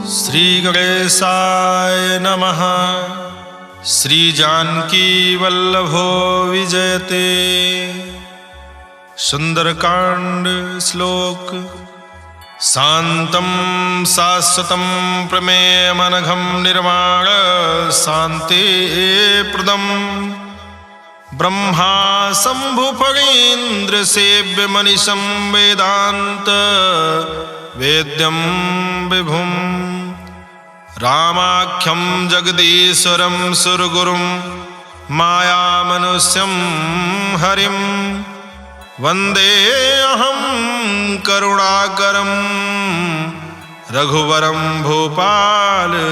श्री गणेशाय नमः। श्री जानकी वल्लभो विजयते। सुंदरकांड श्लोक। शांतं शाश्वतं प्रमेयमनघं निर्वाण शांति प्रदम् ब्रह्मा शंभुफणीन्द्र सेव्य मनीषं वेदांत वेद्यं विभुं रामाख्यं जगदीश्वरं सुरगुरुं मायामनुष्यं हरिं वन्दे अहं करुणाकरं रघुवरं भूपालचूडामणिम्।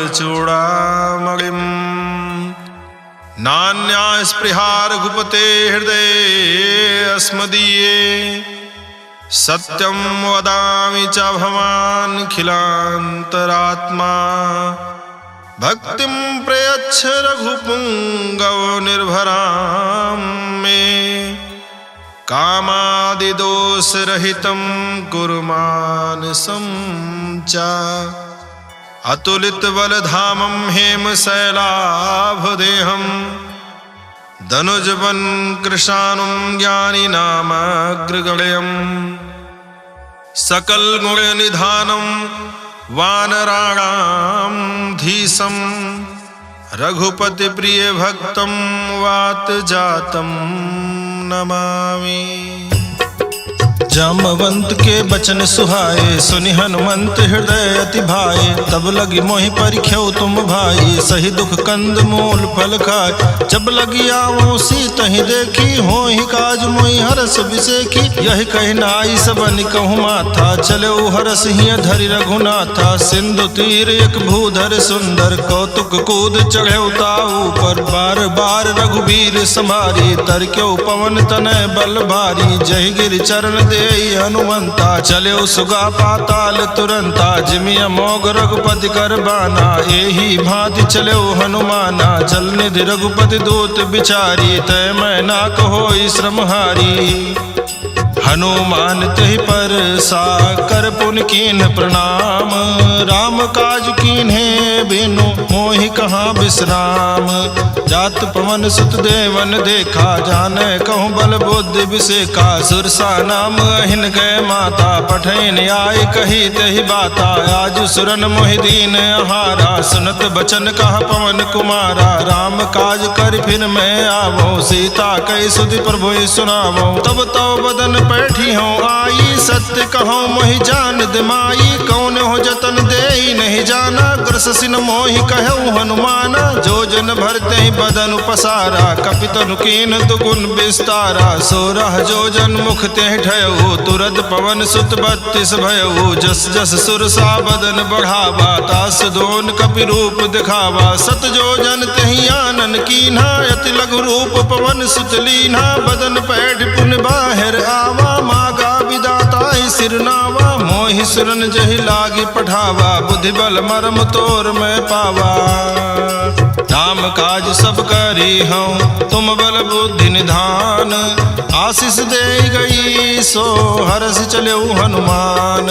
नान्या स्पृहा रघुपते हृदये अस्मदीये सत्यं वदामि च भवानखिलान्तरात्मा। भक्तिं प्रयच्छ रघुपुङ्गव निर्भरां मे कामादिदोषरहितं कुरु मानसं च। अतुलितबलधामं हेमशैलाभदेहं धनुजवन् कृशानुं ज्ञानिनामग्रगण्यं सकलगुणनिधानं वानराणां धीशं रघुपतिप्रियभक्तं वातजातं नमामि। जामवंत के बचन सुहाए सुनि हनुमंत हृदय अति भाए। तब लगी मोहि परिख्यो तुम भाई सही दुख कंद मूल फल खाए। जब लगी आवो सीतहि देखी होहि काज मोहि हरस बिसेखी। यही कहि नाई सबन कहूँ माथा चले हरस हिय धरि रघुनाथा। सिंधु तीर एक भूधर सुंदर कौतुक कूद चढ़े ताऊ पर। बार बार रघुबीर संभारी तरक्यो पवन तनय बल भारी। जय गिर चरण दे हनुमंता चले सुगा पाताल तुरंता। जिमि अमोघ रघुपति कर बाना एही भांति चले हनुमाना। जल निधि रघुपति दूत बिचारी तय मैं ना कहो श्रमहारी। हनुमान तहि पर सा कर पुन कीन्ह प्रणाम। राम काज कीन्हे बिनु मोहि कहाँ विश्राम। जात पवन सुत देवन देखा जाने कहूँ बल बुद्धि विसेखा। सुरसा नाम अहिन गए माता पठैन आय कही तहि बाता। आज सुरन मोहि दीन आहारा सुनत बचन कहा पवन कुमारा। राम काज कर फिर मैं आवो सीता कई सुधि प्रभु सुनावो। तब तो बदन बैठी हूँ आई सत्य कहो मोहि जान दिमाई। कौन हो जतन दे नहीं जाना ग्रस सिन मोहि कहूँ हनुमाना। जो जन भरते ही बदन पसारा कपितनु कीन दुगुन विस्तारा। सोरह जो जन मुख ते ठयऊ तुरत पवन सुत 32 भयऊ। जस जस सुरसा बदन बढ़ावा तास दोन कपि रूप दिखावा। सत जो जन तहि आनन कीन्हा अति लघु रूप पवन सुत लीन्हा। बदन पैठ पुन बाहिर आवा मागा विदाता सिरनावा। मोहि सुरन जहि लागी पठावा बुद्धि बल मरम तोर में पावा। राम काज सब करी हूँ तुम बल बुद्धि निधान। आशीष दे गई सो हरस चले हनुमान।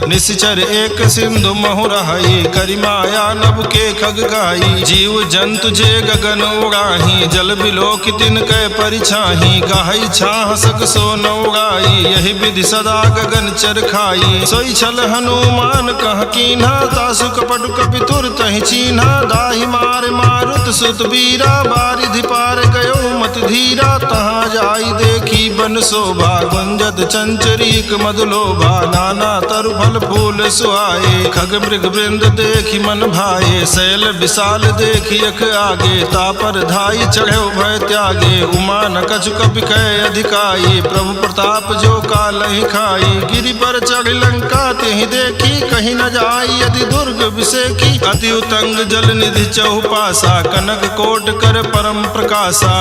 निश्चर एक सिंधु महु रहाई करि माया नभ के खग गाई। जीव जंतु जे गगन उड़ाही जल बिलोक तिन कै परिछाही। गाही छाह सक सो न उड़ाई यही विधि सदा गगन चर खाई। सोई छल हनुमान कह कीन्हा तासु कपट कपि तुर तहि चीन्हा। दाहि मार मारुत सुत बीरा बारिधि पार गयो मत धीरा। तहाँ जाई देखी बन शोभा गुंजत चंचरीक मधुलोभा। नाना तरु फल फूल सुहाए खग मृग वृंद देखी मन भाए। शैल विशाल देखी अख आगे तापर धाई चढ़े भय त्यागे। उमा न कछु कपि कह अधिकाई प्रभु प्रताप जो काल ही खाई। गिरि पर चढ़ लंका तेहि देखी कहीं न जाई यदि दुर्ग विसेखी। अति उतंग जल निधि चहुपासा कनक कोट कर परम प्रकाशा।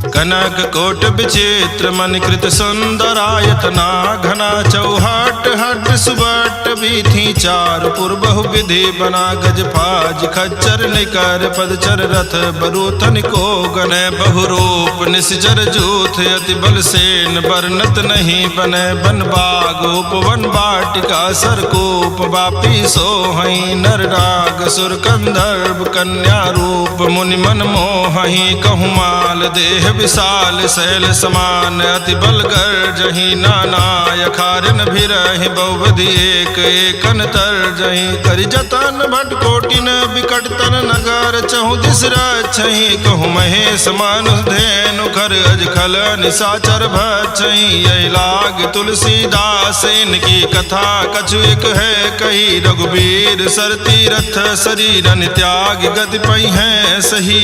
कनक कोट विचित्र मन कृत सुंदरायतना। घना चौहट हट सुबट भी थी चार पुर बहु विधि बना गज फाज खच्चर निकर पदचर रथ बरूथन को गने बहुरूप निश्चर जूथ अति बल सेन बरनत नहीं बने बन बाग उपवन बाटिका सरकूप बापी सोहई नर राग सुर कंधर्व कन्या रूप मुनि मन मोहई कहु माल देह विशाल शैल समान अति बल गर्जहि नाना यखारिन भिरहि बहुविधि एक एकन तरजहि करि जतन भट कोटिन बिकट तन नगर चहु दिस रक्षहि कहु महेश मानुष धेनु खर अज खल निशाचर भक्षहि यही लाग तुलसीदास इनकी कथा कछु एक है कही रघुबीर सर तीरथ शरीर त्याग गति पई है सही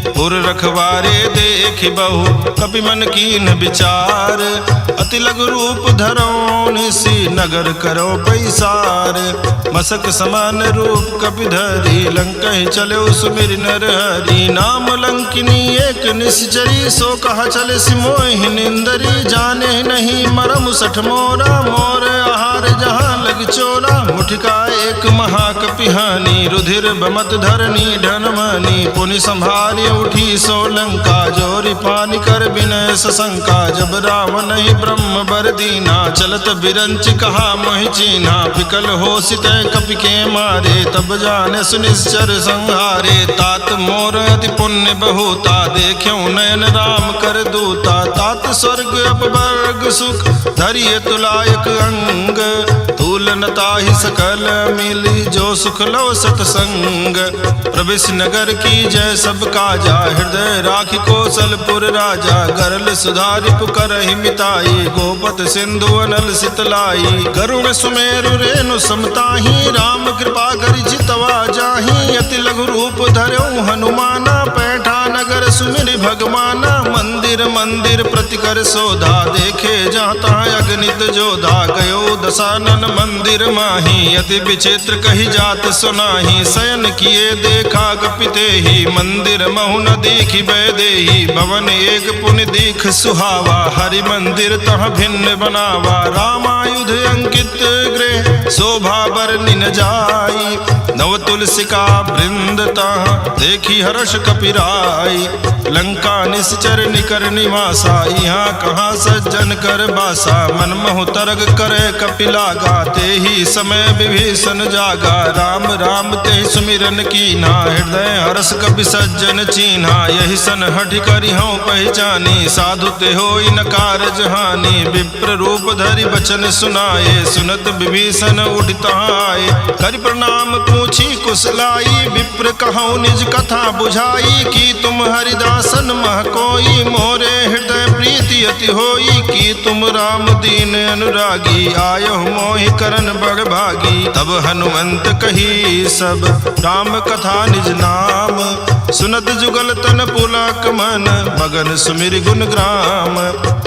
पुर रखवारे देखि बहु कपि मन कीन विचार अति लघु रूप धरो निसी नगर करो पैसार मसक समान रूप कपि धरी लंकहि चलो सुमिर नर हरि नाम लंकिनी एक निश्चरी सो कहा चले सिमोहि निंदरी जाने नहीं मरम सठ मोरा मोर आहार जहाँ लग चोरा मुठिका एक महाकपिहानी रुधिर बमत धरनी ढनमनी पुनि संभारी उठी सो लंका जोरी पानी कर विनय सशंका जब रावण ही ब्रह्म बर दीना चलत बिरंच कहा मोहि चीन्हा विकल हो सित कपि के मारे तब जाने सुनिश्चर संहारे तात मोर अति पुण्य बहुता देख्यो नयन राम कर दूता तात स्वर्ग अपवर्ग सुख धरिय तुलायक अंग तूलनता ही सकल मिली जो सुख लो सतसंग प्रवेश नगर की जय सब काजा हृदय राखी कौशलपुर राजा गरल सुधारि पुकरहि मिताई गोपत सिंधु अनल सितलाई गरुण सुमेरु रेणु समताही राम कृपा करि जितवा जाही अति लघु रूप धर्यो हनुमाना पैठा नगर सुमिर भगवाना मंदिर मंदिर प्रतिकर सोधा देखे जहाँ तहाँ अगणित जोधा गयो दशानन मंदिर माही अति विचित्र कही जात सुनाही शयन किए देखा कपिते ही मंदिर महु न देखी बैदेही भवन एक पुनि दीख सुहावा हरि मंदिर तह भिन्न बनावा रामायुध अंकित गृह शोभा बरनि न जाई नव तुलसिका वृंद तह देखी हर्ष कपिराई लंका निश्चर निकर निवासा यहाँ कहाँ सज्जन कर बासा मन महु तरग करे कपिलागा ते ही समय विभीषण जागा राम राम ते सुमिरन कीन्हा हृदय हर्ष कपि सज्जन चीन्हा यही सन हठि करि हूँ पहचानी साधु ते होई न कारज हानि विप्र रूप धरि बचन सुनाए सुनत विभीषण उठिता आए करि प्रणाम पूछी कुशलाई विप्र कहूँ निज कथा बुझाई की तुम हरिदासन मह कोई मोरे हृदय प्रीति अति होई की तुम राम दीन अनुरागी आयो मोहि करन बड़ भागी तब हनुमंत कही सब राम कथा निज नाम सुनत जुगल तन पुलक मन मगन सुमिर गुण ग्राम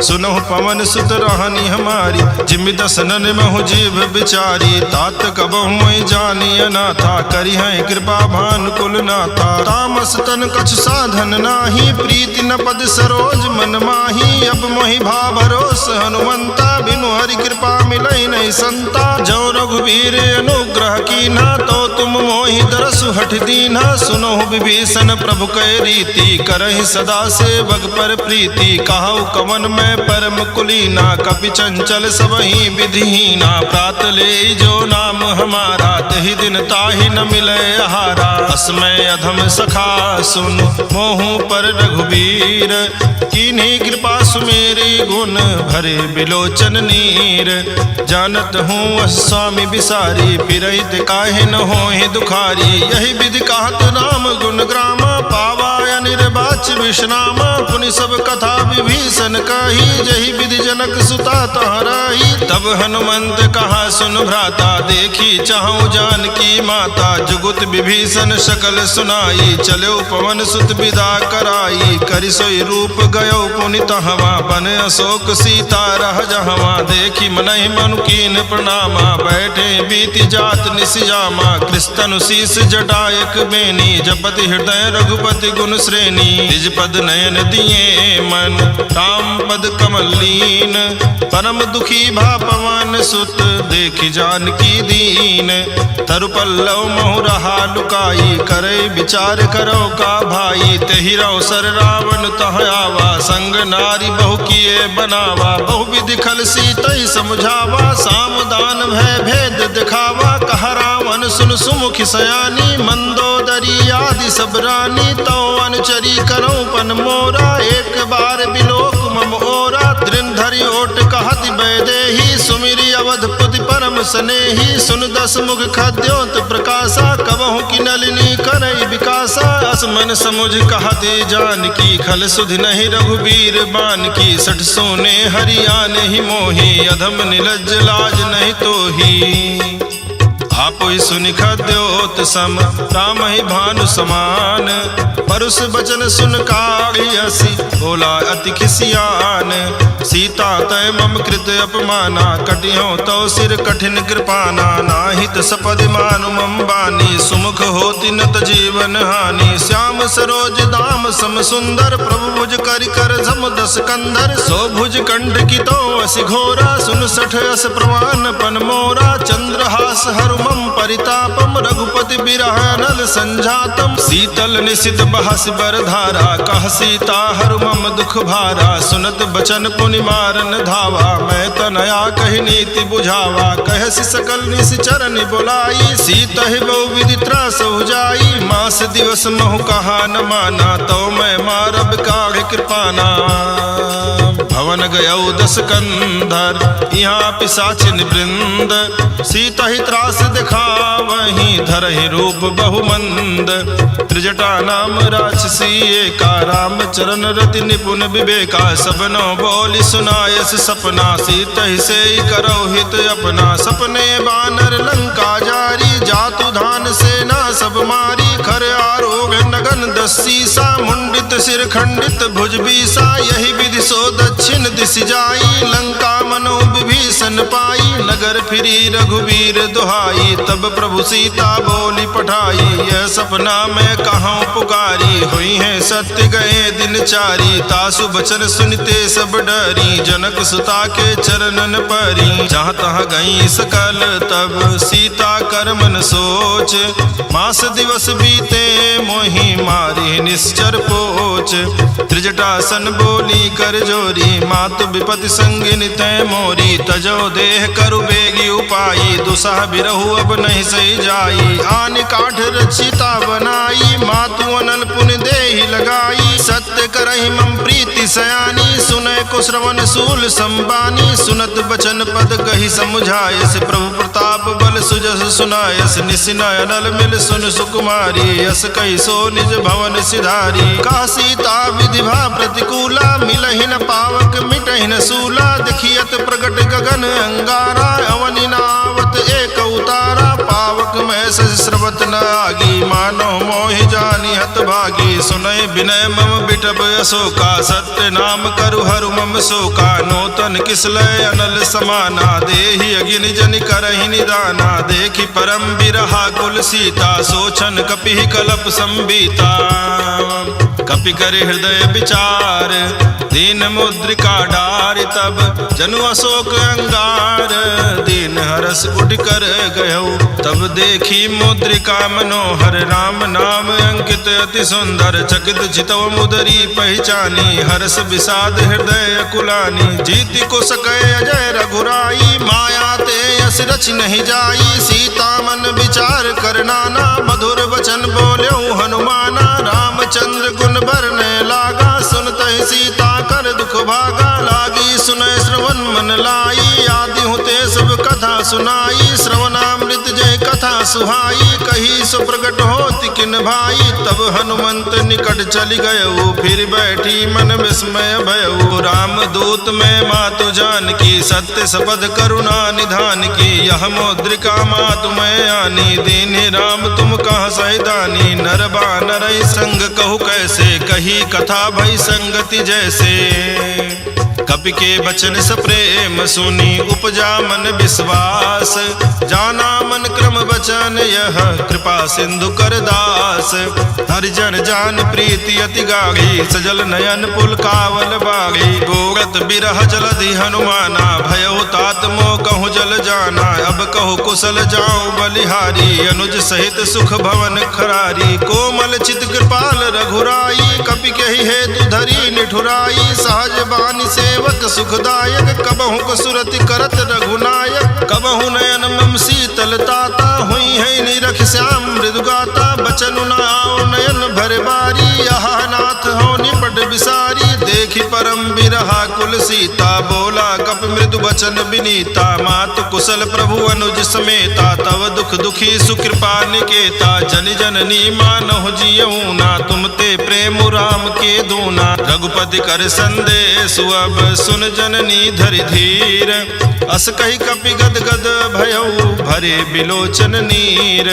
सुनहु पवन सुत रहनी हमारी जिमि दसनन महु जीव बिचारी तात कबहु मोहि जानी अनाथा करि हैं कृपा भान कुल नाथा तामस तन कछ साधन नाही प्रीति न पद सरोज मन माही अब मोहि भा भरोस हनुमंता बिनु हरि कृपा मिलई नहीं संता जो रघुवीर अनुग्रह कीन्हा तो तुम मोहि दरसु हठ दीन्हा सुनो विभीषण प्रभु कै रीति करहि सदा सेवक पर प्रीति कहु कवन में परम कुलीना कपि चंचल सबहि विधिहीना प्रात ले जो नाम हमारा तहि दिन ताहि न मिले आहारा अस्मय अधम सखा सुन मोहु पर रघुबीर कीन्ही कृपा सुमेरी गुण भरे बिलोचन नीर जानत हूँ स्वामी बिसारी फिरहित काहे न होहि दुखारी यही विधि कहत राम गुण ग्रामा पावा निर्वाच विश्रामा पुनि सब कथा विभीषण कही जही विधि जनक सुता तहराही तब हनुमंत कहा सुन भ्राता देखी देखी चाहूं जानकी माता, जुगुत विभीषण सकल सुनाई, चलो पवन सुत विदा कराई, करि सोई रूप गयो पुनित हवा, बन अशोक सीता रह जहवा, देखी मनहि मनु कीन प्रणामा, बैठे बीति जात निसियामा, कृष्ण शीस जटायक बेनी, जपति हृदय रघुपति गुण श्रेणी, निज पद नयन दिए मन राम पद कमल लीन, परम दुखी भा पवन सुत देखी जानकी दीन, तरु पल्लव महु रहा लुकाई, करे विचार करो का भाई, तेहि अवसर रावण तह आवा, संग नारी बहु किए बनावा, बहु विधि खल सीतहि समझावा, सामदान भय भेद दिखावा, कह रावण सुन सुमुखि सयानी, मंदोदरी आदि सब रानी, तो अनुचरी करो पन मोरा, एक बार बिलोक मम ओरा, दृढ़ धरि ओट कहति बैदेही, सुमिरि अवधपुति परम स्नेही, सुन दस मुख खद्योत प्रकाशा, कबहु की नलिनी करई विकासा, असमन समुझ कहते जानकी, खल सुधि नहीं रघुबीर बान की, सठ सोने हरियाण ही मोही, अधम निलज्ज लाज नहीं तोही, आपहि सुनि खद्योत सम राम ही भानु समान, परुष बचन सुन काढ़ियसि बोला अति खिसियान, सीता तय मम कृत अपमाना, कटियो तो सिर कठिन कृपाना, नाहित सपदि मानु मम बानी, सुमुख होति नत जीवन हानि, श्याम सरोज दाम सम सुंदर, प्रभु भुज करि कर झम दस कंधर, सो भुज कंठ की तो असि घोरा, सुन सठ अस प्रमाण पन मोरा, चंद्रहास हरु मम परितापम, रघुपति बिरह नल संजातम, शीतल निशित बहस बर धारा, कह सीता हरु मम दुख भारा, सुनत बचन पुनि मारन धावा, मैं तनया कहि नीति बुझावा, कहसि सकल निश्चरण बुलाई, सीतहि बहु विधि त्रास जाई, मास दिवस महु कहा न माना, तो मैं मारब काढ़ कृपाना, भवन गयौ दस कंधर यहाँ पिशाचिन वृंद, सीता ही त्रास दिखावहि धरहि रूप बहुमंद, त्रिजटा नाम राक्षसी एका, राम चरण रति निपुण विवेका, सबनो बोली सुनायस सपना, सीतहि से करो हित अपना, सपने बानर लंका जारी, जातु धान सेना सब मारी, खर आरोग नगन दस सीसा, मुंडित सिर खंडित भुज बीसा, यही विधि सो दक्षिण दिशि जाई, लंका मनो विभीषण पाई, नगर फिरी रघुवीर दुहाई, तब प्रभु सीता बोली पठाई, यह सपना मैं कहाँ पुकारी, हुई है सत्य गए दिन चारी, तासु बचन सुनते सब डरी, जनक सुता के चरणन परी, जहाँ तहाँ गई सकल तब सीता कर मन सोच, मास दिवस बीते मोहि मारी निश्चर पोच, त्रिजटासन बोली कर जोरी, मातु विपति संगिनी तय मोरी, तजो देह करु बेगी उपाई, दुसह बिरहु अब नहीं सही जाई, आन काठ रचिता बनाई, मातु अनल पुन देहि लगाई, सत्य करहि मम प्रीति सयानी, सुनय को श्रवण सूल संबानी, सुनत बचन पद कहि समुझायस, प्रभु प्रताप बल सुजस सुनायस, निसिनय अनल मिल सुन सुकुमारी, यस कहि सो निज भवन सिधारी, का सीता विधि भा प्रतिकूला, मिलहि न पावक मिटहि न सूला, देखियत प्रगट गगन अंगारा, अवनि नावत एक उतारा, पावक में श्रवत न आगी, मानो मोहि जानी हत भागी, सुनय विनय मम बिटब अशोका, सत्य नाम करु हरु मम शोका, नूतन किसलय अनल समाना, देहि अगिन जनि करहि निदाना, देखि परम बिरहा कुल सीता, सोचन कपि कलप संबीता, कपि कर हृदय विचार, दीन मुद्रिका डार, तब जनु अशोक अंगार, दीन हरस उठ कर गयो, तब देखी मुद्रिका मनोहर, राम नाम अंकित अति सुंदर, चकित चितव मुदरी पहचानी, हर्ष विषाद हृदय कुलानी, जीति को सकै अजय रघुराई, माया ते यस रच नहीं जाई, सीता मन विचार कर नाना, मधुर वचन बोल्यो हनुमाना, रामचंद्र गुण बरने लागा, सुनतहि सीता कर दुख भागा, लागी सुनय श्रवण मन लाई, आदि हुते सब कथा सुनाई, श्रवणामृत जय कथा सुहाई, कही सो प्रगट होति किन भाई। तब हनुमंत निकट चली गयऊ, फिर बैठी मन विस्मय भयऊ। राम दूत में मातु जान की, सत्य सपद करुणा निधान की। यह मुद्रिका मातु मैं आनी, दीन्हि राम तुम कहाँ सहिदानी। नर बानर संग कहु कैसे, कही कथा भई संगति जैसे। कपि के बचन सप्रेम सुनी, उपजा मन विश्वास। जाना मन क्रम बचन यह, कृपा सिंधु कर दास। हरिजन जान प्रीति अति गाढ़ी, सजल नयन पुलकावल बागी। गोरत बिरह जलधि हनुमाना, भयउ तात मोह कहूँ जल जाना। अब कहु कुशल जाऊं बलिहारी, अनुज सहित सुख भवन खरारी। कोमल चित कृपाल रघुराई, कपि कहि हेतु धरी निठुराई। सहज बानी सेवक सुखदायक, कबहु कसुरति करत रघुनायक। कबहु नयन मम शीतलताता, हुई है निरख श्याम मृदुगाता। बचनु न आओ नयन भर बारी, यह नाथ हो निपट बिसारी। देखि परम बिरहा कुल सीता, बोला कप मृदु बचन बिनीता। मातु कुशल प्रभु अनुज समेता, तव दुख दुखी सुकृपा निकेता। जन जननी मानहु जियऊ ना, तुम ते प्रेम राम के दूना। रघुपति कर संदेश अब सुन जननी धरि धीर। अस कही कपि गद गद भयऊ, भरे बिलोचन नीर।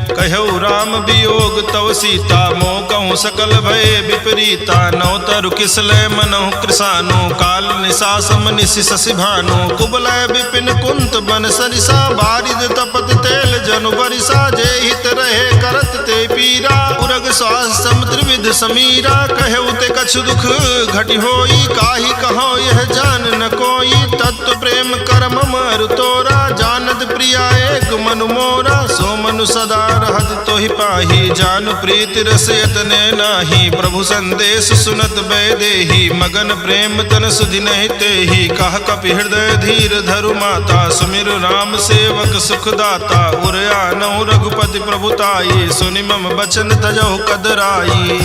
कहऊ राम वियोग तव सीता, मोह कहूँ सकल भय विपरीता। नौ तरु किसलय मनहु कृसानु, काल निशासम निशि शशि भानु। कुबलय विपिन कुंत बन सरिसा, बारिद तपत तेल जनु बरिसा। जे हित रहे करत ते पीरा, उरग श्वास समुद्र विध समीरा। कहऊ ते कछु दुख घटि होई, काहि कहो यह जान न कोई। तत्व प्रेम कर ममरु तोरा, जानत प्रिया एक मनु मोरा। सो मनु सदा रहत तोहि पाही, जानु प्रीति रस यतने नाही। प्रभु संदेश सुनत बैदेही, मगन प्रेम तन सुधि नहीं तेहि। कह कपि हृदय धीर धरु माता, सुमिर राम सेवक सुखदाता। उर आनहु रघुपति प्रभुताई, सुनि मम बचन तजहु कदराई।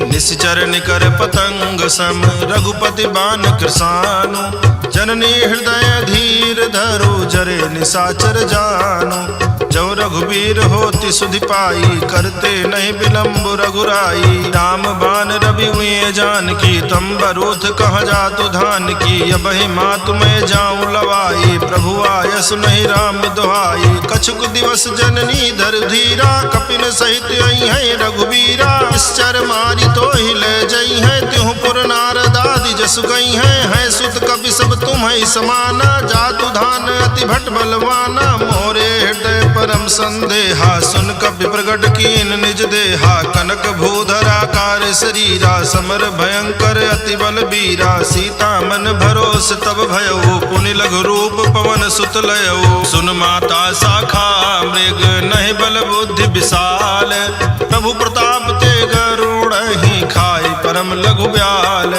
निश्चर निकर पतंग सम, रघुपति बान कृसानु। जननी हृदय धीर धरु, जरे निशाचर जानु। जो रघुबीर होति सुधि पाई, करते नहीं विलम्ब रघुराई। राम बान रवि हुए जान की, तम बरूथ कह जातु धान की। अबहि मातु मैं जाऊं लवाई, प्रभु आयस नहीं राम दुहाई। कछुक दिवस जननी धर धीरा, कपिन सहित आई है रघुबीरा। निश्चर मारी तो ही ले जई है, त्यों पुर नारद आदि जसु गई है। सुत कपि सब तुम ही समाना, जातु धान अति भट बलवाना। मोरे हृदय परम संदेहा, सुन कपि प्रगट कीन निज देहा। कनक भूधरा कार शरीरा, समर भयंकर अति बल बीरा। सीता मन भरोस तब भयऊ, पुनि लघु रूप पवन सुत लयऊ। सुन माता शाखा मृग, नहीं बल बुद्धि विशाल। प्रभु प्रताप ते गरुड़ ही, खाई परम लघु ब्याल।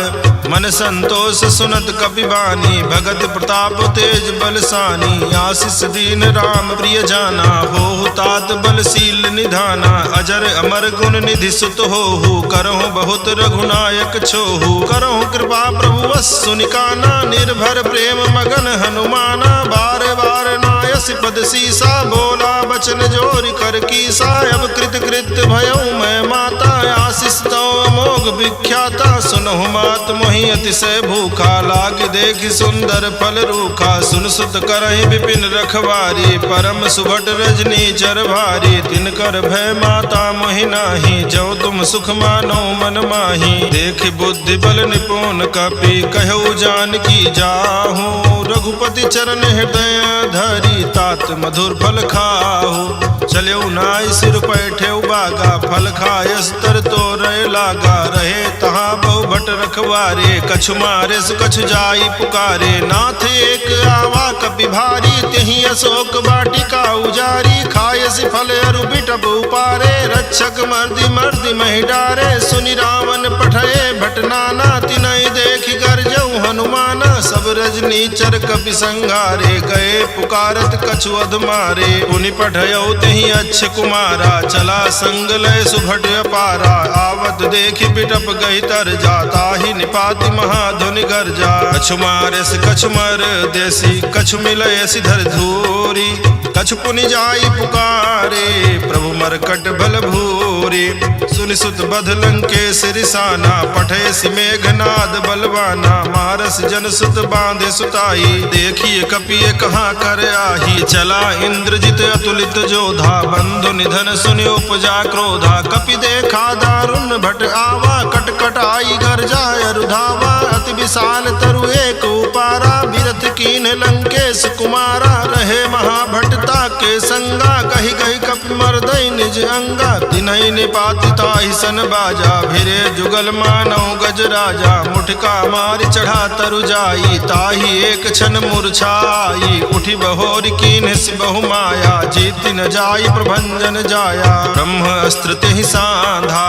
मन संतोष सुनत कपि बानी, भगत प्रताप तेज बलसानी। आशीष दीन राम प्रिय जाना, हो तात बलशील निधाना। अजर अमर गुण निधि सुत होहु, करहु बहुत रघुनायक छोहु। करहु कृपा प्रभु वस सुनिकाना, निर्भर प्रेम मगन हनुमाना। बार बार नायस पद सीसा, बोला बचन जोर कर कीसा। अब कृत कृत भयऊ मैं माता, आशीष तो अमोघ विख्याता। सुनहु मात मोहि अतिशय भूखा, लाग देखि सुंदर फल रूखा। सुन सुत करहि विपिन रखवारी, परम सुभट रजनी चर भारी। तिनकर भय माता मोहि नाही, जो तुम सुख मानो मन माही। देख बुद्धि बल निपुण कपि, कहु जान की जाहू। रघुपति चरण हृदय धरी, तात मधुर फल खाहू। चल्यऊ नाई सिर पैठे बागा, फल खायस तर तो रहे लागा। रहे तहाँ बहु भट रखवारे, कछु मारे सु कछु जाई पुकारे। नाथ एक आवा कपि भारी, तेहि अशोक वाटिका उजारी। खायस फल अरु बिटप उपारे, रक्षक मर्दि मर्दि महि डारे। सुनि रावण पठये भट नाना, तिनहि देखि गर्जऊ हनुमाना। सब रजनी चर कपि संघारे, गए पुकारत कछु अध मारे। पुनि पठयऊ तेहि अच्छ कुमारा, चला संग लय सुभट अपारा। आवत देखि बिटप गई तर जा, ताहि निपाति महाधुनि गर्जा। कछु मारे से कछु मर देसी, कछु मिलय सिधर धूरी। कछु पुनि जाई पुकारे, प्रभु मरकट बल भूरे। सुनि सुत बध लंकेश रिसाना, पठे सि मेघनाद बलवाना। मारस जन सुत बांधे सुताई, देखिए कपिए कहाँ कर आही। चला इंद्रजित अतुलित जोधा, बंधु निधन सुनि उपजा क्रोधा। कपि देखा दारुण भट आवा, कट कट आई घर जाय रुधावा। अति विशाल तरु एक उपारा, बिरथ कीन लंकेश कुमारा। रहे महाभटता के संगा, कही कही कपि मर्दई निज अंगा। तिनहि निपाति ताहि सन बाजा, भिरे जुगल मानव गज राजा। मुठका मारि चढ़ा तरु जाई, ताहि एक क्षण मूर्छाई। उठी बहोर कीन सि बहु माया, जीति न जाई प्रभंजन जाया। ब्रह्म अस्त्र तेहि सांधा,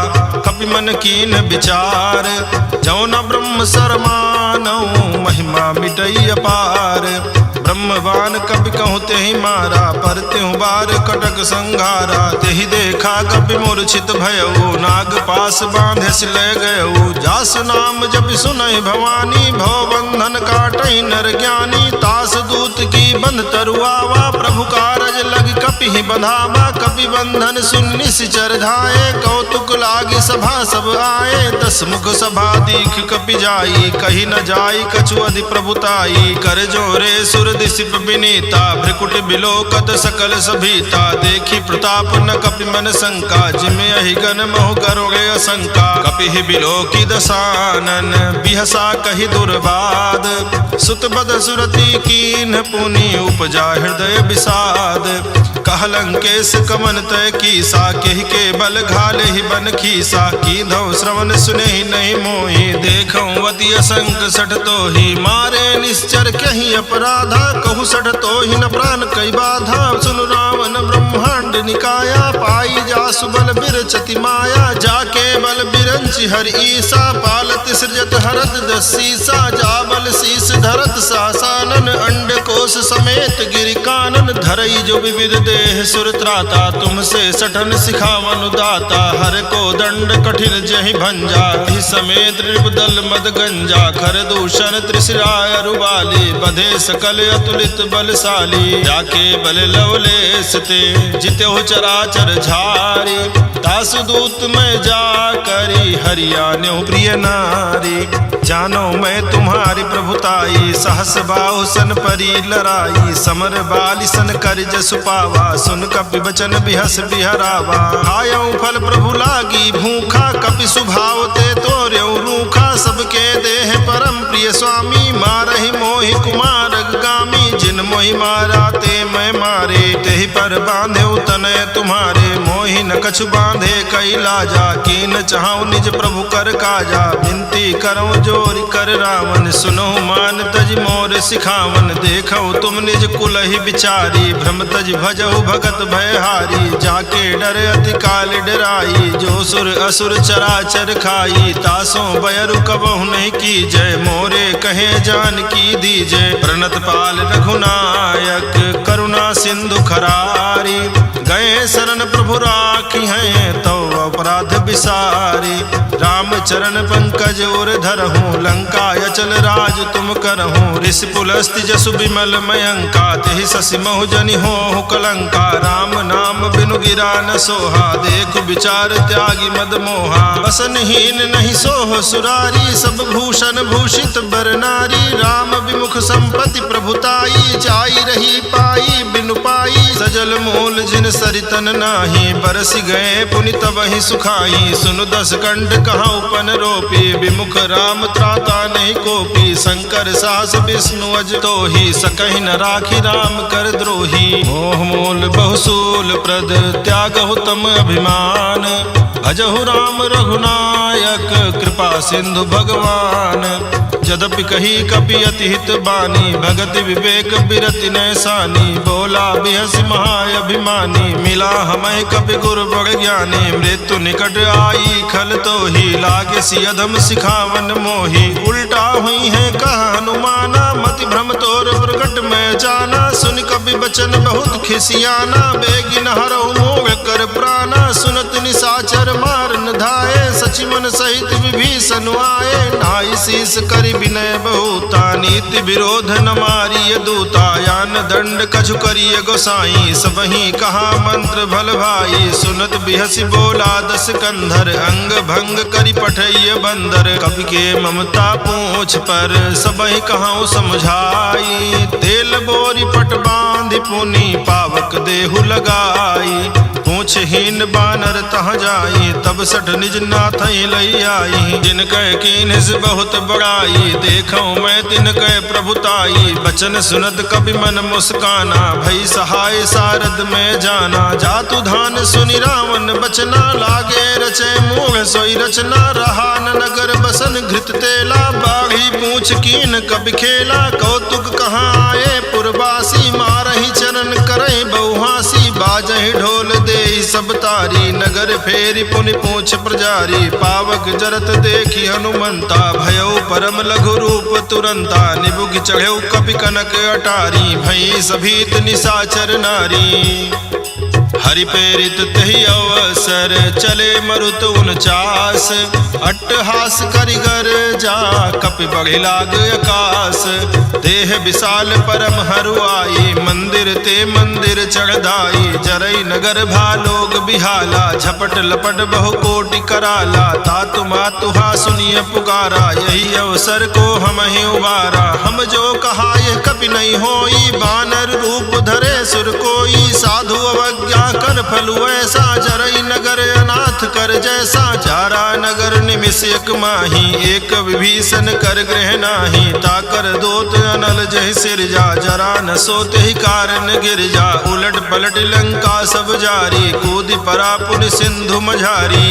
कपि मन कीन विचार। जौ न ब्रह्म सरमानौ, महिमा मिटई अपार। ब्रह्मवान कपि कहूँ तेहि मारा, पर त्यों बार कटक संघारा। तेहि देखा कपि मूर्छित भयउ, नाग पास बांधे सि ले गयउ। जास नाम जपि सुनहि भवानी, भव बंधन काटहि नर ज्ञानी। तास दूत की बंध तरुआवा, प्रभु कारज लग कपि ही बंधावा। कपि बंधन सुन निश्चर धाये, कौतुक लागी सभा सब आए। दस मुख सभा दीख कपि जाई, कही न जाई कछु अधि प्रभुताई। कर जोरे सुर दिसिप विनीता, भ्रिकुट बिलोकत सकल सभीता। देखी प्रताप न कपि मन शंका, जिमे अहि गन मोह करोगे असंका। कपि ही बिलोकी दसानन, बिहसा कही दुर्बाद। सुत बद सुरति कीन पुनि, उपजा हृदय विषाद। कह लंकेश कमन तय कीसा, केहि के बल घाले ही बन खीसा। कीधौ श्रवण सुने ही नहीं मोहि, देखौ अति असंक सठ तोहि। मारे निश्चर कहीं अपराधा, कहु सठ तोहि न प्राण कई बाधा। सुन रावण ब्रह्मांड निकाया, पाई जासु बल बिरचति माया। जाके बल बिरंचि हर ईसा, पालत सृजत हरत दसीसा। जा बल शीस धरत सासानन, अंड कोश समेत गिरि कानन। धरई जो विविध देह सुर त्राता, तुमसे सठन सिखावन दाता। हर को दंड कठिन जहि भंजा, हि समेत नृपदल मद गंजा। खर दूषण त्रिशिराय रुबाली, बधे सकल अतुलित बलशाली। जाके बल लवलेश ते, जितेहु चराचर झारी। दासु दूत में जा करी, हरियाण्यो प्रिय नारी। जानो मैं तुम्हारी प्रभुताई, सहस बाहु सन परी लराई। समर बाली सन कर जसु पावा, सुन कपि बचन बिहस बिहरावा। आयऊ फल प्रभु लागी भूखा, कपि सुभाव ते तोर्यऊ रूखा। सबके देह परम प्रिय स्वामी, मारहि मोहि कुमार गामी। जिन मोहि मारा ते मैं मारे, तेहि पर बांधे तनय तुम्हारे। मोहि न कछु बांधे कई लाजा, कीन चाहूँ निज प्रभु कर काजा। विनती करऊँ जोरि कर रावण, सुनो मान तज मोर सिखावन। देखो तुम निज कुल ही विचारी, भ्रम तज भजहु भगत भयहारी। जाके डर अति काल डराई, जो सुर असुर चराचर खाई। तासों बयरु कबहु नहीं की जय, मोरे कहे जान की दीजय। प्रणत पाल रघुनायक, करुणा सिंधु खरारी। गए शरण प्रभु राखी हैं, तो अपराध विसारी। राम चरण पंकज और धरहूँ, लंका अचल राज तुम करहूँ। ऋषि पुलस्ति जसु विमल मयंका, तेहि शशि महु जनि होहु कलंका। राम नाम बिनु गिरा न सोहा, देख विचार त्यागी मद मोहा। बसनहीन नहीं सोह सुरारी, सब भूषण भूषित बर नारी। राम विमुख संपत्ति प्रभुताई, जाई रही पाई बिनु पाई। सजल मूल जिन सरितन नाही, बरसि गए पुनि तबहि सुखाई। सुनु दस कंठ कहाँ उपन रोपी, विमुख राम त्राता नहीं कोपी। शंकर सास विष्णु अज तोहि, सकहि न राखी राम कर द्रोही। मोह मूल बहुसूल प्रद, त्यागहु तम अभिमान। भजहु राम रघुनायक, कृपा सिंधु भगवान। यद्यपि कही कपि अति हित बानी, भगति विवेक बिरति नैसानी। बोला बिहसि महाअभिमानी, मिला हमें कपि गुरु बड़ ज्ञानी। मृत्यु निकट आई खल तोहि, लागे सि अधम सिखावन मोहि। उल्टा हुई है कह हनुमाना, मति भ्रम तोर प्रकट में जाना। सुन कपि बचन बहुत खिसियाना, बेगिन हरहु मोह कर प्राणा सुनत निशाचर मारन धाये सचि मन सहित विभीषण आए नाई शीस करि विनय बहुता नीति विरोध न मारिय दूता यान दंड कछु करिय गोसाई सबहि कहा मंत्र भल भाई सुनत बिहसि बोला दस कंधर अंग भंग करि पठैय बंदर कवि के ममता पूछ पर सबहि कहाऊ समझाई तेल बोरी पट बांधि पुनि पावक देहु लगाई पूछहीन बानर तह जाई तब सठ निज नाथ लई आई जिन कह कीन्ह से बहुत बड़ाई देखो मैं तिन कह प्रभुताई बचन सुनत कवि मन मुस्काना भई सहाय सारद में जाना जातु धान सुनि रावण बचना लागे रचे मूढ़ सोई रचना रहा न नगर बसन घृत तेला बाढ़ी पूछ कीन कवि खेला कौतुक कहाँ आए पुरवासी मारहि चरण करहि बहुहासी बाजहि ढोल देहि सब तारी नगर फेरी पुनि पूछ प्रजारी पावक जरत देखी हनुमंता भयो परम लघु रूप तुरंता निबुघ चढ़ेउ कपि कनक अटारी भई सभीत निशाचर नारी हरि प्रेरित तहि अवसर चले मरुत 49 अट्टहास करिगर जा कपि बढ़ि लाग आकाश देह विशाल परम हरुआई मंदिर ते मंदिर चढ़दाई जरई नगर भालोग बिहाला झपट लपट बहु कोटि कराला तातु मातुहा सुनिय पुकारा यही अवसर को हम ही उबारा हम जो कहा यह कपि नहीं होई बानर रूप धरे सुर कोई साधु अवज्ञा कर फलु ऐसा जरई नगर अनाथ कर जैसा जारा नगर निमिष एक माही एक विभीषण कर गृह नाही ताकर दोत अनल जहि सिर जा जरा न सोते ही कारण गिर जा उलट पलट लंका सब जारी कूद परा पुन सिंधु मझारी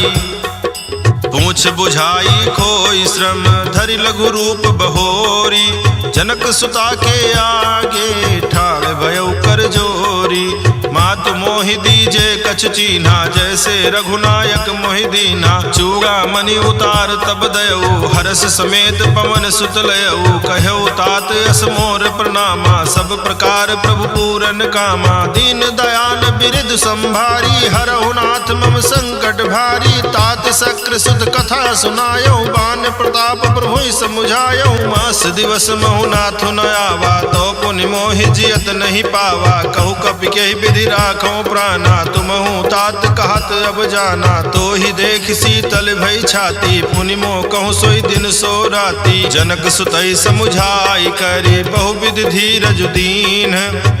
पूछ बुझाई खोई श्रम धरि लघु रूप बहोरी जनक सुता के आगे ठाड़ भयो कर जोरी मातु मोहि दीजे कछ चीन्हा जैसे रघुनायक मोहि दीना चूड़ा मणि उतार तब दयऊ हरस समेत पवन सुत लयऊ कहऊ तात यस मोर प्रणामा सब प्रकार प्रभु पूरन कामा दीन दयाल बिरिद संभारी हरहु नाथ मम संकट भारी तात शक्र सुत कथा सुनायो बान प्रताप प्रभु समुझायो मास दिवस महु नाथ न आवा तो पुनि मोहि जियत नहीं पावा कहु कपि के विधि राखो प्राणा तुमहु तात कहत अब जाना तो ही देख शीतल भई छाती पुनि मोह कहूँ सोई दिन सो राती जनक सुतई समुझाई करी बहुविधि धीरज दीन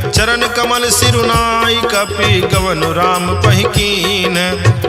चरण कमल सिरुनाई कपि गवन राम पहिकीन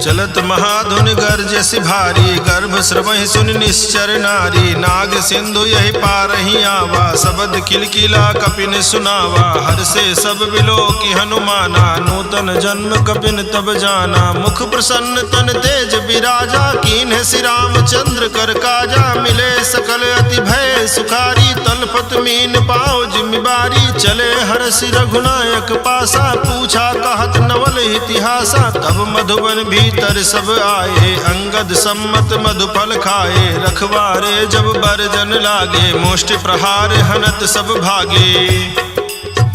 चलत महाधुन गर्ज सिभारी गर्भ श्रवहि सुन निश्चर नारी नाग सिंधु यही पारहि आवा शबद किलकिला कपिन सुनावा हर से सब बिलो की हनुमाना नूतन जन्म कपिन तब जाना मुख प्रसन्न तन तेज विराजा कीन्ह श्री रामचंद्र कर काजा मिले सकल अति भय सुखारी तलपत मीन पाओ जिम्मेवारी चले हरषि रघुनायक पासा पूछा कहत नवल इतिहासा तब मधुबन भीतर सब आए अंगद सम्मत मधुफल खाए रखवारे जब बरजन लागे मुष्टि प्रहार हनत सब भागे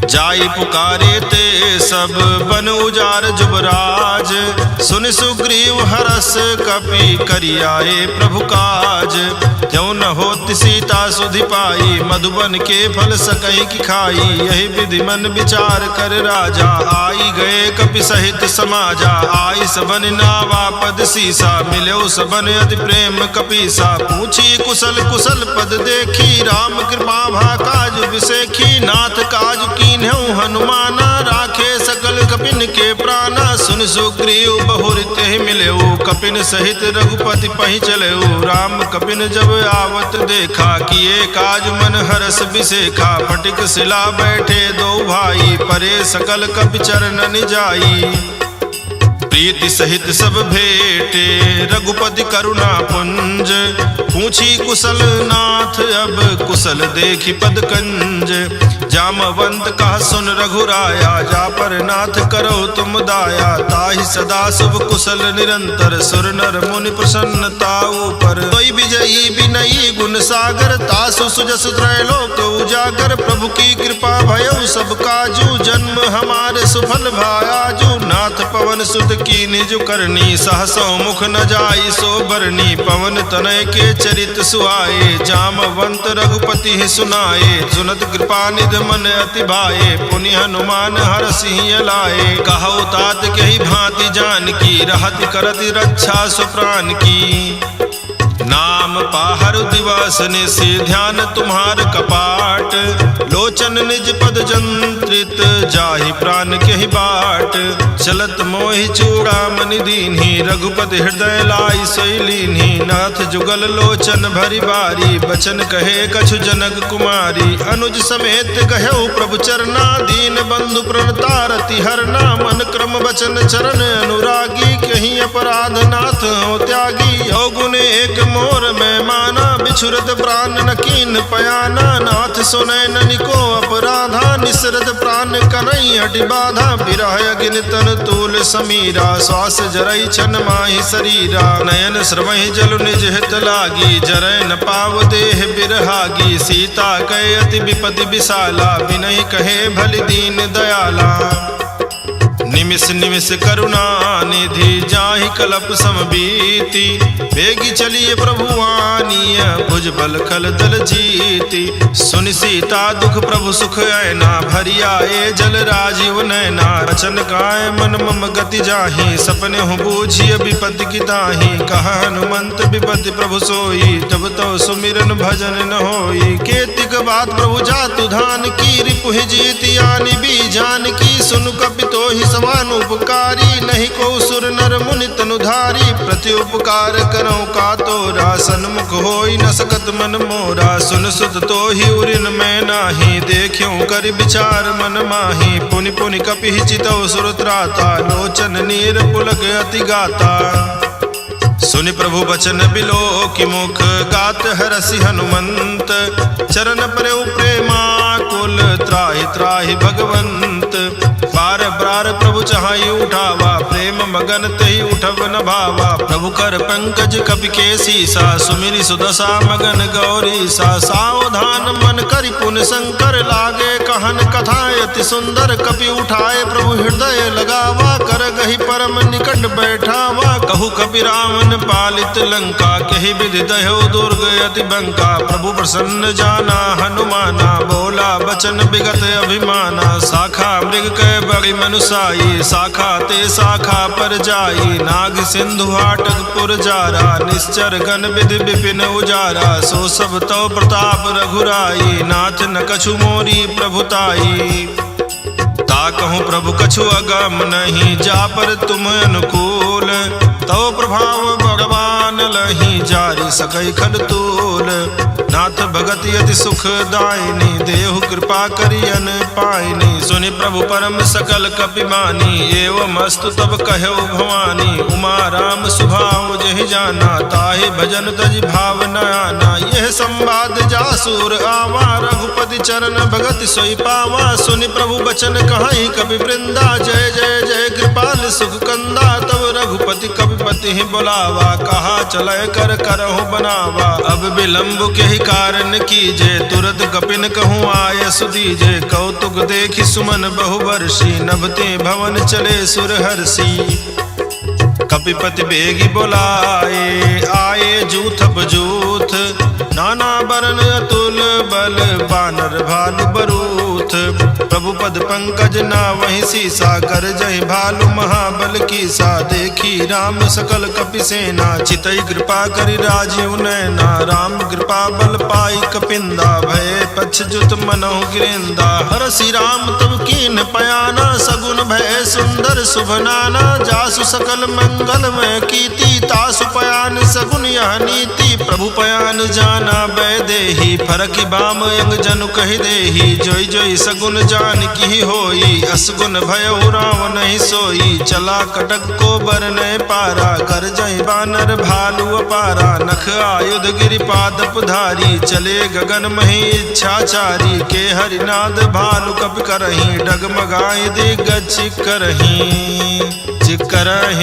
जाई पुकारे ते सब बन उजार जुबराज सुन सुग्रीव हरस कपि करियाए प्रभु काज क्यों न होति सीता सुधि पाई मधुबन के फल सकई की खाई यही विधि मन विचार कर राजा आई गए कपि सहित समाजा आई सबन नावा पद सीसा मिलो सबन अति प्रेम कपीसा पूछी कुशल कुशल पद देखी राम कृपा भा काज विसेखी नाथ काज कीन्हु हनुमाना राखे सकल कपिन के प्राणा सुन सुग्रीव बहुर तेहि मिलेऊ कपिन सहित रघुपति पहि चलेऊ राम कपिन जब आवत देखा किए काज मन हरस बिसेखा फटिक शिला बैठे दो भाई परे सकल कपि चरण जाई प्रीति सहित सब भेटे रघुपति करुणा पुंज पूछी कुशल नाथ अब कुशल देखी पद कंज जामवंत कहा सुन रघुराया, जा पर नाथ करो तुम दाया। ताहि सदा शुभ कुशल निरंतर, सुर नर मुनि प्रसन्नता ऊपर। तोई विजयी विनयी गुण सागर, तासु सुजस त्रैलोक उजागर। प्रभु की कृपा भयउ सब काजू, जन्म हमारे सुफल भायाजू। नाथ पवन सुत की निज करनी, सहसो मुख न जाई सो बरनी। पवन तनय के चरित सुहाए, जामवंत रघुपति ही सुनाए। सुनत कृपा निध मन अति भाए, पुनि हनुमान हरषि लाए। कहु तात कही भांति जान की, रहति करति रक्षा सुप्राण की। नाम पाहर दिवस निशि, ध्यान तुम्हार कपाट। लोचन निज पद जंत्रित, जाहि प्राण केहि बाट। चलत मोहि चूड़ामणि दीन्हि, रघुपति हृदय लाई सोई लीन्हि। नाथ जुगल लोचन भरि बारी, बचन कहे कछु जनक कुमारी। अनुज समेत कहु प्रभु चरना, दीन बंधु प्रणतारति हरना। मन क्रम बचन चरण अनुरागी, कहीं अपराध नाथ हो त्यागी। अवगुण एक मोर में माना, बिछुरत प्राण न कीन पयाना। नाथ सुनय ननिको अपराधा, निसरत प्राण कनई हटि बाधा। बिरह अग्नि तन तूल समीरा, श्वास जरई छन माहि शरीरा। नयन श्रवहि जलु निज हित लागी, जरय न पाव देह बिरहागी। सीता कहे अति विपति विशाला, बिनहि कहे भलि दीन दयाला। निमिष निमिष करुणा निधि, जाहि कलप समबीति। बेगी चलिए प्रभु आनीय, भुज बल खल दल जीति। सुनि सीता दुख प्रभु सुख ऐना, भरिया ए जल राजीव नैना। वचन काय मन मम गति जाहि, सपने हो बूझिय विपति की ताहि। कहा हनुमंत विपति प्रभु सोई, तब तो सुमिरन भजन न होई। केतिक बात प्रभु जातु धान की, रिपुहि जीति आनि बीजान की। सुनु कपितो ही समान उपकारी, नहीं को सुर नर मुनि तनुधारी। प्रति उपकार करो का तोरा, सन्मुख होई न सकत मन मोरा। सुन सुत तो ही उरिन मैं नाही, देखियो कर विचार मन माही। पुनि पुनि कपि चितौ सुर त्राता, लोचन नीर पुलक अति गाता। सुनि प्रभु बचन बिलो की मुख, गात हरसि हनुमंत। चरण प्रभु प्रेमाकुल, त्राहि त्राहि भगवंत। बार बार प्रभु चाहि उठावा, प्रेम मगन तहि उठब न भावा। प्रभु कर पंकज कपि के सीसा, सुमिरि सुदशा मगन गौरीसा। सावधान मन करि पुन शंकर, लागे कहन कथा अति सुंदर। कपि उठाए प्रभु हृदय लगावा, कर गहि परम निकट बैठावा। कहु कपि रावण पालित लंका, कहि विधि दह्यो दुर्ग अति बंका। प्रभु प्रसन्न जाना हनुमाना, बोला बचन विगत अभिमाना। शाखा मृग के बड़ी मनुसाई, शाखा ते शाखा पर जाई। नाग सिंधु हाटक पुर जारा, निश्चर गण विधि विपिन उजारा। सो सब तो प्रताप रघुराई, नाथ न कछु मोरी प्रभुताई। ताकहु प्रभु कछु अगम नहीं, जा पर तुम अनुकूल। तो प्रभाव भगवान लही, जारी सकई खल तूल। नाथ भगति अति सुख दायिनी, देहु कृपा करियन पाइनी। सुनि प्रभु परम सकल कपिमानी, एवं अस्तु तब कहु भवानी। उमा राम सुभाव जहि जाना, ताहि भजन तज भाव न आना। यह संवाद जासुर आवा, रघुपति चरण भगति सोई पावा। सुनि प्रभु बचन कहाई कपि वृंदा, जय जय जय कृपाल सुख कंदा। तब रघुपति कपिपति ही बुलावा, कहा चलय कर करहु बनावा। अब विलंब के ही कारण कीजे, तुरत कपिन कहूँ आय सुदीजे। कौतुक देखि सुमन बहुवर्षी, नभते भवन चले सुरहर्षि। कपिपति बेगी बोलाए, आए जूथप जूथ। नाना बरन अतुल बल, बानर भालु बरूथ। प्रभु पद पंकज ना वही सीसा, कर जय भालु महाबल कीसा। देखी राम सकल कपि सेना, चितई कृपा करि राजीव नैना। राम कृपा बल पाई कपिंदा, भय पक्ष जुत मनहु गिरेंदा। हरषि राम तब कीन पयाना, सगुन भय सुंदर शुभ नाना। जासु सकल मंगल में कीति, तासु पयान सगुन यह नीति। प्रभु पयान जाना बै देही, फरकि बाम यंग जनु कहि देही। जोई जोई सगुन जान जान की होई, असगुन भयउ राम नहीं सोई। चला कटक को बरने पारा, कर जय बानर भालू अपारा। नख आयुध गिरिपाद धारी, चले गगन मही इच्छाचारी। के हरिनाद भालू कपि करही, डगमगाई दिग्गज करही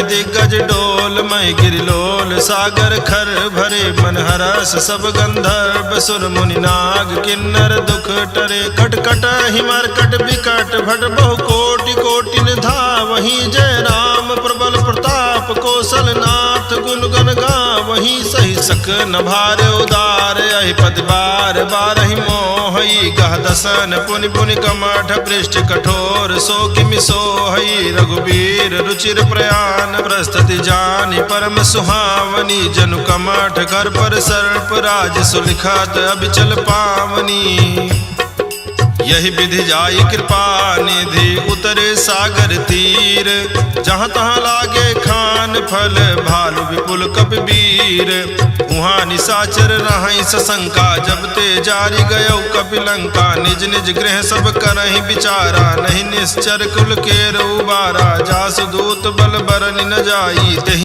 दिग्गज डोल। मय गिरिलोल सागर खर भरे, मन हरस सब गंधर्व सुर मुनि नाग किन्नर दुख टरे। खटखट हिमरकट विकट भट बहु कोटि कोटिन धावहि। जय राम प्रबल प्रताप कौशल नाथ, गुण गण गावहि। सही सक न भार उदार, यही पद बार बारहि मोहई। गह दसन पुनि पुनि कमठ, पृष्ठ कठोर सो किमि सोहई। रघुबीर रुचिर प्रयाण, प्रस्तुति जानि परम सुहावनी। जनु कमठ कर पर सर्प राज, सुलिखत अबिचल पावनी। यही विधि जाई कृपा निधि, उतरे सागर तीर। जहाँ तहाँ लागे खान फल, भालु विपुल कपि वीर। उहाँ निशाचर रहई सशंका, जब ते जारी गयौ कपि लंका। निज निज गृह सब करहि विचारा, नहीं निश्चर कुल केर उबारा। जासु दूत बल बरनि न जाई, तेहि